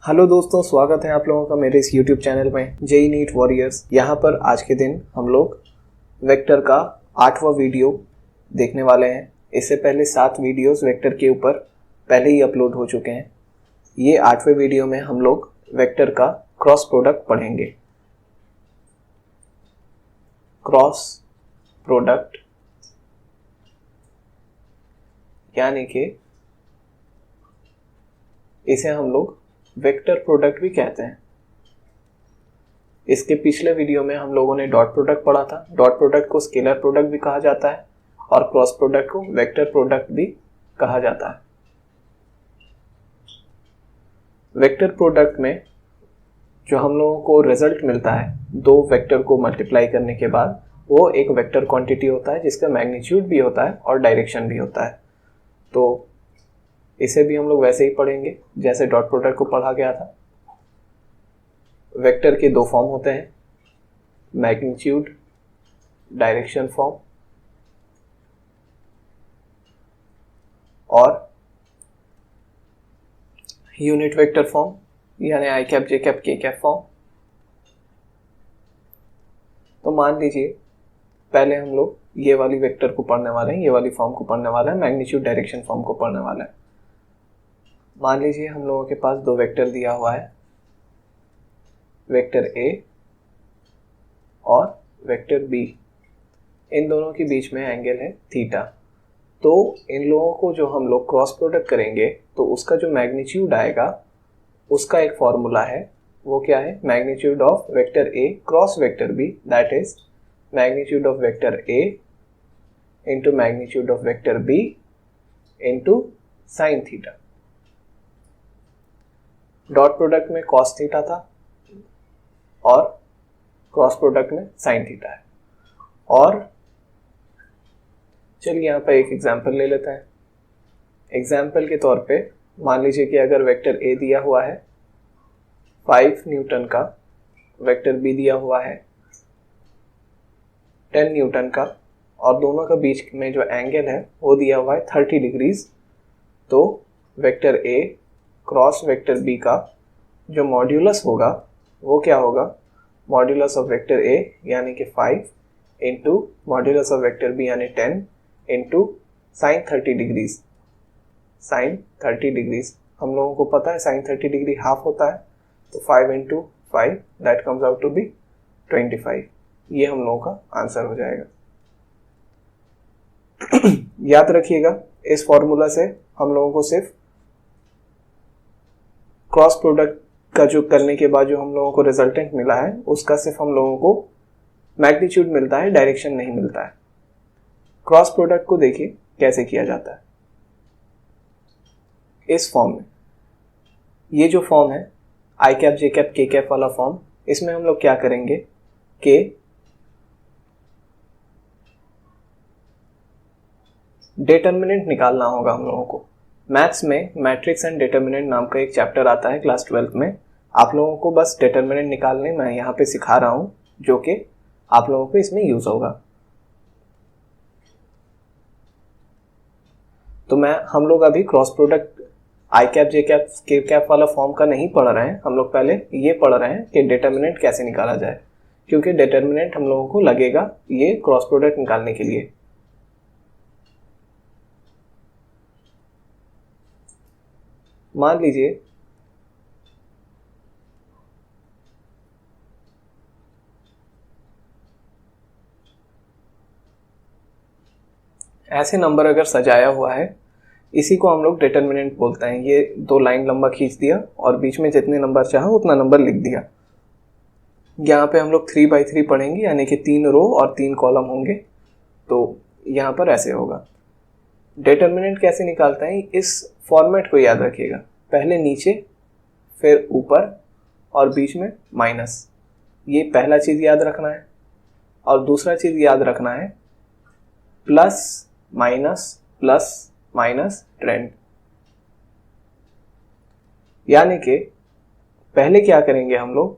Hello दोस्तों, स्वागत है आप लोगों का मेरे इस YouTube चैनल में जेई नीट वॉरियर्स। यहाँ पर आज के दिन हम लोग वेक्टर का 8वां वीडियो देखने वाले हैं। इससे पहले 7 वीडियोस वेक्टर के ऊपर पहले ही अपलोड हो चुके हैं। ये 8वें वीडियो में हम लोग वेक्टर का क्रॉस प्रोडक्ट पढ़ेंगे। क्रॉस प्रोडक्ट यानी कि इसे हम लोग वेक्टर प्रोडक्ट भी कहते हैं। इसके पिछले वीडियो में हम लोगों ने डॉट प्रोडक्ट पढ़ा था। डॉट प्रोडक्ट को स्केलर प्रोडक्ट भी कहा जाता है और क्रॉस प्रोडक्ट को वेक्टर प्रोडक्ट भी कहा जाता है। वेक्टर प्रोडक्ट में जो हम लोगों को रिजल्ट मिलता है दो वेक्टर को मल्टीप्लाई करने के बाद, वो एक वेक्टर क्वांटिटी होता है जिसका मैग्नीट्यूड भी होता है और डायरेक्शन भी होता है। तो इसे भी हम लोग वैसे ही पढ़ेंगे जैसे डॉट प्रोडक्ट को पढ़ा गया था। वेक्टर के दो फॉर्म होते हैं, मैग्नीट्यूड डायरेक्शन फॉर्म और यूनिट वेक्टर फॉर्म यानी आई cap J cap K cap form. तो मान लीजिए पहले हम लोग ये वाली वेक्टर को पढ़ने वाले हैं, ये वाली फॉर्म को पढ़ने वाला है, मैग्नीट्यूड डायरेक्शन फॉर्म को पढ़ने वाला है। मान लीजिए हम लोगों के पास दो वेक्टर दिया हुआ है, वेक्टर ए और वेक्टर बी। इन दोनों के बीच में एंगल है थीटा। तो इन लोगों को जो हम लोग क्रॉस प्रोडक्ट करेंगे तो उसका जो मैग्नीट्यूड आएगा उसका एक फॉर्मूला है। वो क्या है? Magnitude of vector A cross vector B, that is magnitude of vector A into magnitude of vector B into sine theta. Dot product में कॉस थीटा था और क्रॉस प्रोडक्ट में साइन थीटा है। और चलिए यहाँ पे एक एग्जांपल ले लेते हैं। एग्जांपल के तौर पे मान लीजिए कि अगर वेक्टर ए दिया हुआ है 5 न्यूटन का, वेक्टर बी दिया हुआ है 10 न्यूटन का और दोनों का बीच में जो एंगल है वो दिया हुआ है 30 डिग्रीज। तो vector A cross vector B का जो मॉड्यूलस होगा वो क्या होगा? मॉड्यूलस ऑफ वेक्टर ए यानी कि 5 into modulus of vector B यानी 10 into sine 30 degrees. Sine 30 degrees हम लोगों को पता है साइन 30 डिग्री हाफ होता है, तो 5 इंटू 5 that comes out to be 25। ये हम लोगों का आंसर हो जाएगा। याद रखिएगा इस फॉर्मूला से हम लोगों को सिर्फ क्रॉस प्रोडक्ट का जो करने के बाद जो हम लोगों को रिजल्टेंट मिला है उसका सिर्फ हम लोगों को मैग्नीट्यूड मिलता है, डायरेक्शन नहीं मिलता है। क्रॉस प्रोडक्ट को देखिए कैसे किया जाता है। इस फॉर्म में, ये जो फॉर्म है आई cap J cap K cap वाला फॉर्म, इसमें हम लोग क्या करेंगे कि डिटर्मिनेंट निकालना होगा हम लोगों को। मैथ्स में मैट्रिक्स एंड डिटर्मिनेंट नाम का एक चैप्टर आता है क्लास 12 में। आप लोगों को बस डिटर्मिनेंट निकालने मैं यहाँ पे सिखा रहा हूँ, जो कि आप लोगों को इसमें यूज होगा। तो हम लोग अभी cross product I cap J cap K cap वाला फॉर्म का नहीं पढ़ रहे हैं। हम लोग पहले ये पढ़ रहे हैं कि डिटर्मिनेंट कैसे निकाला जाए, क्योंकि डिटर्मिनेंट हम लोगों को लगेगा ये क्रॉस प्रोडक्ट निकालने के लिए। मान लीजिए ऐसे नंबर अगर सजाया हुआ है, इसी को हम लोग डिटर्मिनेंट बोलते हैं। ये 2 लाइन लंबा खींच दिया और बीच में जितने नंबर चाहा उतना नंबर लिख दिया। यहाँ पे हम लोग 3/3 पढ़ेंगे यानी कि 3 रो और 3 कॉलम होंगे। तो यहाँ पर ऐसे होगा। डिटर्मिनेंट कैसे निकालते हैं, इस फॉर्मेट को याद रखिएगा। पहले नीचे, फिर ऊपर और बीच में माइनस। ये पहला चीज़ याद रखना है। और दूसरा चीज़ याद रखना है प्लस माइनस ट्रेंड। यानी कि पहले क्या करेंगे हम लोग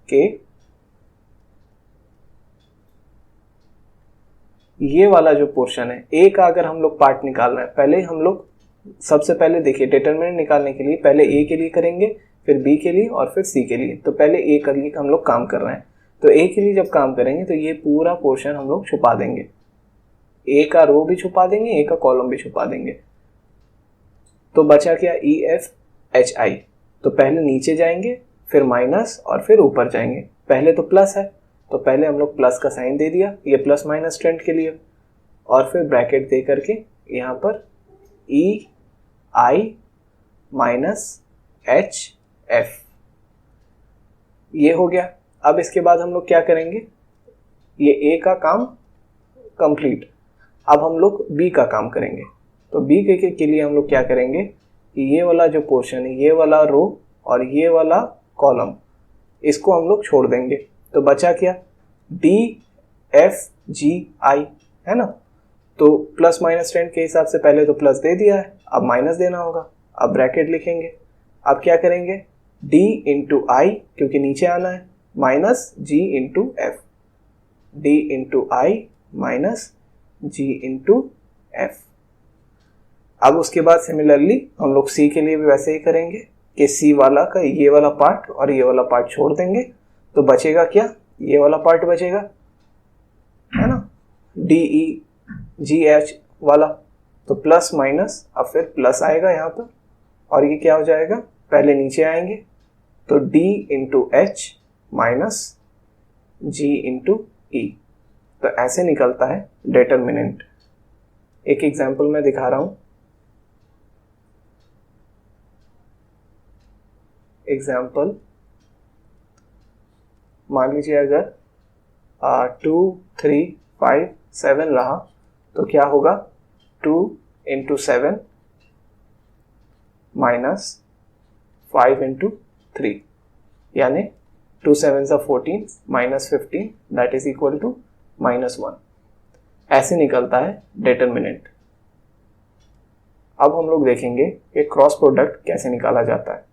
कि ये वाला जो पोर्शन है, ए का अगर हम लोग पार्ट निकाल रहे हैं, पहले हम लोग सबसे पहले देखिए डिटरमिनेंट निकालने के लिए पहले ए के लिए करेंगे, फिर बी के लिए और फिर सी के लिए। तो पहले ए के लिए हम लोग काम कर रहे हैं, तो ए के लिए जब काम करेंगे तो ये पूरा पोर्शन हम लोग छुपा देंगे, ए का रो भी छुपा देंगे, ए का कॉलम भी छुपा देंगे। तो बचा क्या, ई एफ एच आई। तो पहले नीचे जाएंगे, फिर माइनस और फिर ऊपर जाएंगे। पहले तो प्लस है तो पहले हम लोग प्लस का साइन दे दिया, ये प्लस माइनस ट्रेंड के लिए, और फिर ब्रैकेट दे करके यहाँ पर ई आई माइनस एच एफ, ये हो गया। अब इसके बाद हम लोग क्या करेंगे, ये ए का काम कंप्लीट। अब हम लोग बी का काम करेंगे। तो बी के लिए हम लोग क्या करेंगे, ये वाला जो पोर्शन है, ये वाला रो और ये वाला कॉलम, इसको हम लोग छोड़ देंगे। तो बचा क्या, डी एफ जी आई, है ना। तो प्लस माइनस ट्रेंड के हिसाब से पहले तो प्लस दे दिया है, अब माइनस देना होगा। अब ब्रैकेट लिखेंगे, अब क्या करेंगे, डी इंटू आई क्योंकि नीचे आना है, माइनस जी इंटू एफ, डी इंटू आई माइनस जी इंटू एफ। अब उसके बाद सिमिलरली हम लोग सी के लिए भी वैसे ही करेंगे कि सी वाला का ये वाला पार्ट और ये वाला पार्ट छोड़ देंगे। तो बचेगा क्या, ये वाला पार्ट बचेगा, है ना, डी ई जी एच वाला। तो प्लस माइनस, अब फिर प्लस आएगा यहाँ पर, और ये क्या हो जाएगा, पहले नीचे आएंगे तो d इंटू एच माइनस जी इंटू ई। तो ऐसे निकलता है डिटर्मिनेंट। एक एग्जाम्पल मैं दिखा रहा हूं। एग्जाम्पल, मान लीजिए अगर 2 3 5 7 रहा तो क्या होगा, 2 इंटू 7 माइनस 5 इंटू 3, यानी 2 7 14 minus 15 that is equal to -1। ऐसे निकलता है डिटर्मिनेंट। अब हम लोग देखेंगे कि क्रॉस प्रोडक्ट कैसे निकाला जाता है।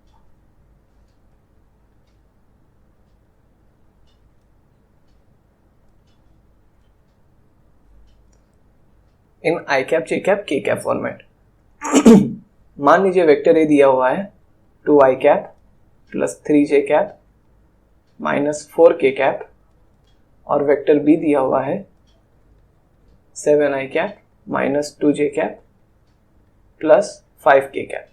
इन आई cap, J cap, K cap format. मान लीजिए वेक्टर ए दिया हुआ है 2 आई कैप प्लस 3 जे कैप माइनस 4 के कैप, और वेक्टर बी दिया हुआ है 7 I cap minus 2 J cap plus 5 K cap.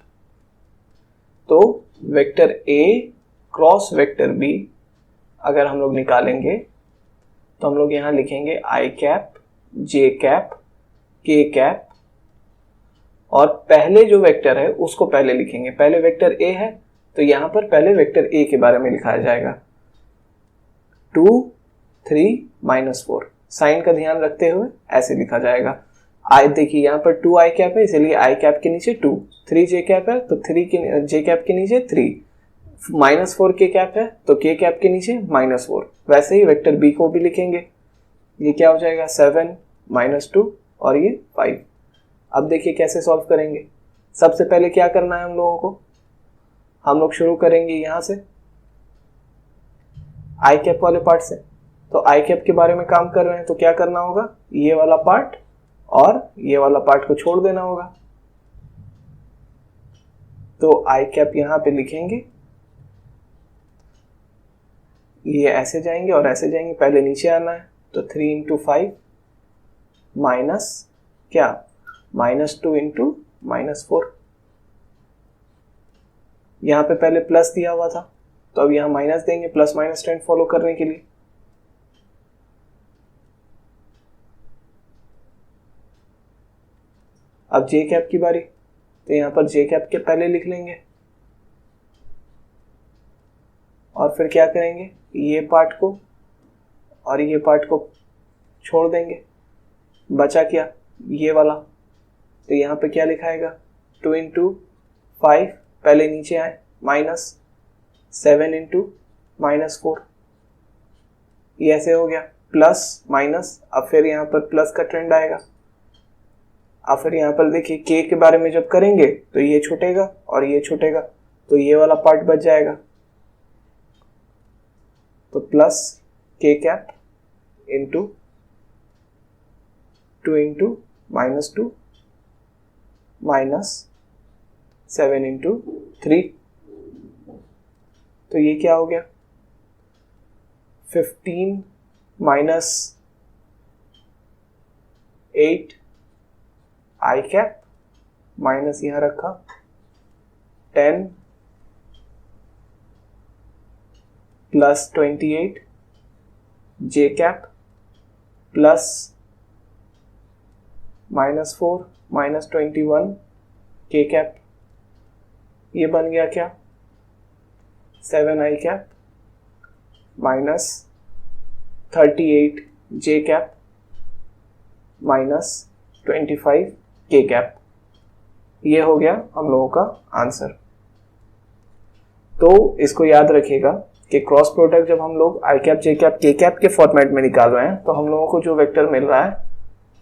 तो vector A cross vector B अगर हम लोग निकालेंगे तो हम लोग यहाँ लिखेंगे I cap, J cap, K cap, और पहले जो वेक्टर है उसको पहले लिखेंगे। पहले वेक्टर ए है तो यहाँ पर पहले वेक्टर ए के बारे में लिखाया जाएगा, 2 3 -4, साइन का ध्यान रखते हुए ऐसे लिखा जाएगा। आई देखिए यहाँ पर 2 आई कैप है इसलिए आई कैप के नीचे 2, 3 जे कैप है तो 3 के जे कैप के नीचे 3, -4 के कैप है तो के कैप के नीचे -4। वैसे ही वेक्टर बी को भी लिखेंगे, ये क्या हो जाएगा 7 -2 और ये 5। अब देखिए कैसे सॉल्व करेंगे। सबसे पहले क्या करना है हम लोगों को, हम लोग शुरू करेंगे यहाँ से आई कैप वाले पार्ट से। तो आई कैप के बारे में काम कर रहे हैं तो क्या करना होगा, ये वाला पार्ट और ये वाला पार्ट को छोड़ देना होगा। तो आई कैप यहाँ पे लिखेंगे, ये ऐसे जाएंगे और ऐसे जाएंगे, पहले नीचे आना है तो 3 इंटू 5 माइनस क्या, -2 इंटू -4। यहाँ पे पहले प्लस दिया हुआ था तो अब यहाँ माइनस देंगे प्लस माइनस ट्रेंड फॉलो करने के लिए। अब जे कैप की बारी, तो यहाँ पर जे कैप के पहले लिख लेंगे और फिर क्या करेंगे, ये पार्ट को और ये पार्ट को छोड़ देंगे। बचा क्या, ये वाला। तो यहाँ पे क्या लिखाएगा, 2 इंटू 5 पहले नीचे आए माइनस 7 इंटू -4, ये ऐसे हो गया प्लस माइनस। अब फिर यहाँ पर प्लस का ट्रेंड आएगा। अब फिर यहाँ पर देखिए के के बारे में जब करेंगे तो ये छूटेगा और ये छूटेगा तो ये वाला पार्ट बच जाएगा। तो प्लस के cap into 2 into -2 minus 7 into 3, तो ये क्या हो गया, 15 माइनस 8 आई कैप माइनस यहाँ रखा 10 प्लस 28 जे कैप प्लस -4 माइनस 21 के कैप, ये बन गया क्या 7 I cap minus 38 J cap minus 25 के कैप। ये हो गया हम लोगों का आंसर। तो इसको याद रखिएगा कि क्रॉस प्रोडक्ट जब हम लोग आई cap J cap K cap के फॉर्मेट में निकाल रहे हैं तो हम लोगों को जो वेक्टर मिल रहा है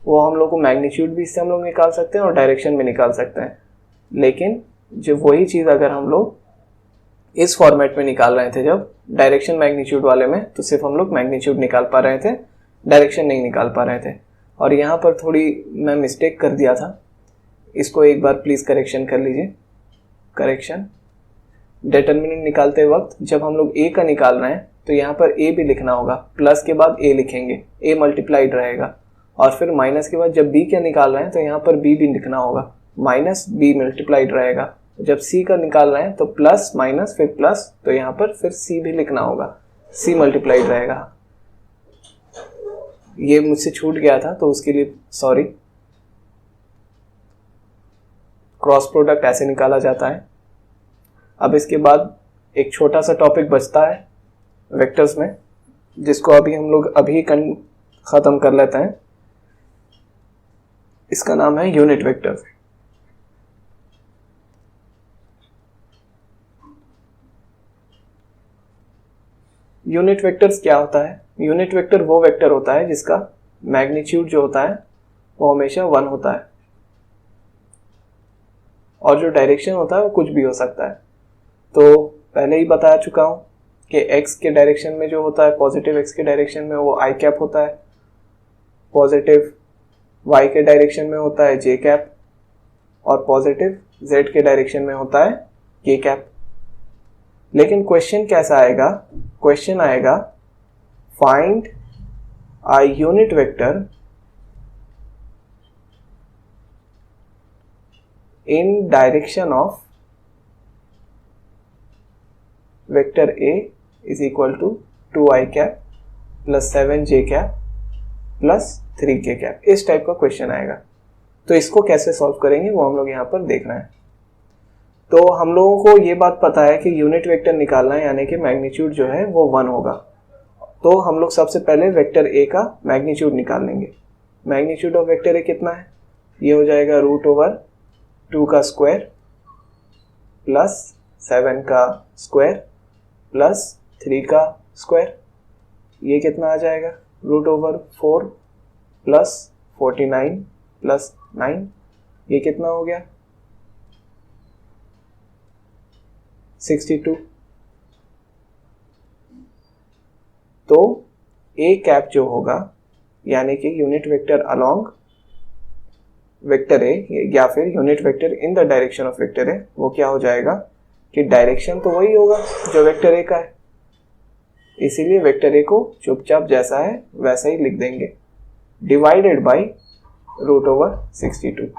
वो हम लोग को मैग्नीट्यूड भी इससे हम लोग निकाल सकते हैं और डायरेक्शन भी निकाल सकते हैं। लेकिन जो वही चीज़ अगर हम लोग इस फॉर्मेट में निकाल रहे थे जब डायरेक्शन मैग्नीट्यूड वाले में, तो सिर्फ हम लोग मैग्नीट्यूड निकाल पा रहे थे, डायरेक्शन नहीं निकाल पा रहे थे। और यहाँ पर थोड़ी मैं मिस्टेक कर दिया था, इसको एक बार प्लीज़ करेक्शन कर लीजिए। करेक्शन, डिटर्मिनेंट निकालते वक्त जब हम लोग ए का निकाल रहे हैं तो यहाँ पर ए भी लिखना होगा, प्लस के बाद ए लिखेंगे, ए मल्टीप्लाइड रहेगा। और फिर माइनस के बाद जब बी का निकाल रहे हैं तो यहाँ पर बी भी लिखना होगा, माइनस बी मल्टीप्लाइड रहेगा। जब सी का निकाल रहे हैं तो प्लस माइनस फिर प्लस, तो यहाँ पर फिर सी भी लिखना होगा, सी मल्टीप्लाइड रहेगा। ये मुझसे छूट गया था तो उसके लिए सॉरी। क्रॉस प्रोडक्ट ऐसे निकाला जाता है। अब इसके बाद एक छोटा सा टॉपिक बचता है वेक्टर्स में, जिसको अभी हम लोग ख़त्म कर लेते हैं। इसका नाम है यूनिट वेक्टर। यूनिट वेक्टर्स क्या होता है? यूनिट वेक्टर वो वेक्टर होता है जिसका मैग्नीट्यूड जो होता है वो हमेशा 1 होता है और जो डायरेक्शन होता है वो कुछ भी हो सकता है। तो पहले ही बता चुका हूं कि x के डायरेक्शन में जो होता है, पॉजिटिव x के डायरेक्शन में वो आई कैप होता है, पॉजिटिव y के डायरेक्शन में होता है जे कैप और पॉजिटिव z के डायरेक्शन में होता है के कैप। लेकिन क्वेश्चन कैसा आएगा? क्वेश्चन आएगा find a unit vector in direction of vector a is equal to 2i cap plus 7j cap plus 3k cap. इस टाइप का क्वेश्चन आएगा। तो इसको कैसे सॉल्व करेंगे वो हम लोग यहाँ पर देख रहे हैं। तो हम लोगों को ये बात पता है कि यूनिट वेक्टर निकालना है, यानी कि मैग्नीट्यूड जो है वो 1 होगा। तो हम लोग सबसे पहले वेक्टर a का मैग्नीट्यूड निकाल लेंगे। मैग्नीट्यूड ऑफ वेक्टर a कितना है? ये हो जाएगा √2 का स्क्वायर प्लस 7 का स्क्वायर प्लस 3 का स्क्वायर। ये कितना आ जाएगा? √4 प्लस 49 प्लस 9। ये कितना हो गया? 62। तो a कैप जो होगा यानी कि unit vector along vector a या फिर unit vector in the direction of vector a, वो क्या हो जाएगा कि डायरेक्शन तो वही होगा जो वेक्टर a का है, इसीलिए वेक्टर a को चुपचाप जैसा है वैसा ही लिख देंगे, डिवाइडेड बाई √62।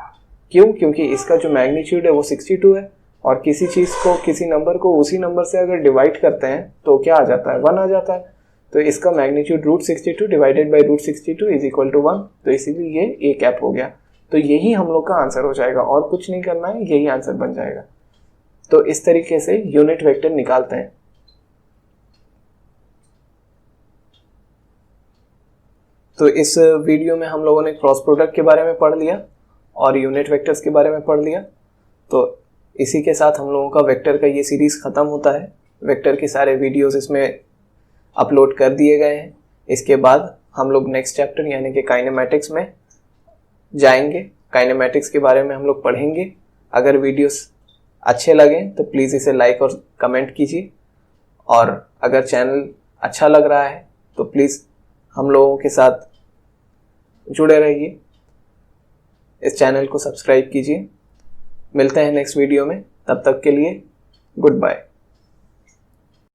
क्यों? क्योंकि इसका जो मैग्नीट्यूड है वो 62 है और किसी चीज़ को, किसी नंबर को उसी नंबर से अगर डिवाइड करते हैं तो क्या आ जाता है? 1 आ जाता है। तो इसका magnitude √62 divided by √62 is equal to 1, तो इसीलिए ये a कैप हो गया। तो यही हम लोग का आंसर हो जाएगा और कुछ नहीं करना है, यही आंसर बन जाएगा। तो इस तरीके से यूनिट वेक्टर निकालते हैं। तो इस वीडियो में हम लोगों ने क्रॉस प्रोडक्ट के बारे में पढ़ लिया और यूनिट वेक्टर्स के बारे में पढ़ लिया। तो इसी के साथ हम लोगों का वेक्टर का ये सीरीज़ ख़त्म होता है। वेक्टर के सारे वीडियोस इसमें अपलोड कर दिए गए हैं। इसके बाद हम लोग नेक्स्ट चैप्टर यानी कि काइनेमैटिक्स में जाएंगे। काइनेमैटिक्स के बारे में हम लोग पढ़ेंगे। अगर वीडियोस अच्छे लगें तो प्लीज़ इसे लाइक और कमेंट कीजिए, और अगर चैनल अच्छा लग रहा है तो प्लीज़ हम लोगों के साथ जुड़े रहिए, इस चैनल को सब्सक्राइब कीजिए। मिलते हैं नेक्स्ट वीडियो में, तब तक के लिए गुड बाय।